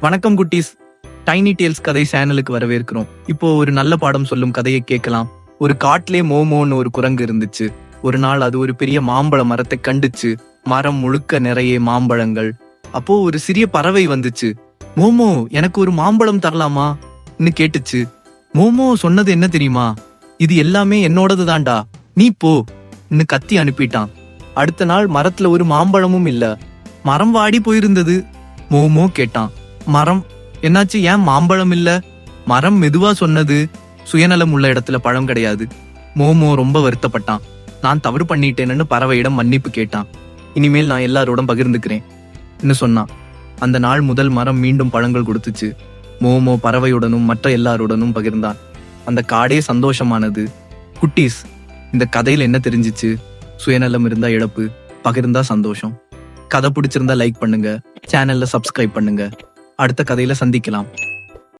வணக்கம் குட்டீஸ். Tiny tales கதை சேனலுக்கு வரவேற்கிறோம். இப்போ ஒரு நல்ல பாடம் சொல்லும் கதையை கேட்கலாம். ஒரு காட்டிலே மோமோன்னு ஒரு குரங்கு இருந்துச்சு. ஒரு நாள் அது ஒரு பெரிய மாம்பழ மரத்தை கண்டுச்சு. மரம் முழுக்க நிறைய மாம்பழங்கள். அப்போ ஒரு சிறிய பறவை வந்துச்சு. மோமோ, எனக்கு ஒரு மாம்பழம் தரலாமா கேட்டுச்சு. மோமோ சொன்னது என்ன தெரியுமா? இது எல்லாமே என்னோடது தான்டா, நீ போ கத்தி அனுப்பிட்டான். அடுத்த நாள் மரத்துல ஒரு மாம்பழமும் இல்ல. மரம் வாடி போயிருந்தது. மோமோ கேட்டான், மரம் என்னாச்சு, ஏன் மாம்பழம் இல்ல? மரம் மெதுவா சொன்னது, சுயநலம் உள்ள இடத்துல பழம் கிடையாது. மோமோ ரொம்ப வருத்தப்பட்டான். நான் தவறு பண்ணிட்டேன்னு பறவையிடம் மன்னிப்பு கேட்டான். இனிமேல் நான் எல்லாரோடும் பகிர்ந்துக்கிறேன் சொன்னான். அந்த நாள் முதல் மரம் மீண்டும் பழங்கள் கொடுத்துச்சு. மோமோ பறவையுடனும் மற்ற எல்லாருடனும் பகிர்ந்தான். அந்த காடே சந்தோஷமானது. குட்டீஸ், இந்த கதையில என்ன தெரிஞ்சிச்சு? சுயநலம் இருந்தா இழப்பு, பகிர்ந்தா சந்தோஷம். கதை பிடிச்சிருந்தா லைக் பண்ணுங்க, சேனல்ல சப்ஸ்கிரைப் பண்ணுங்க. அடுத்த கதையில சந்திக்கலாம்.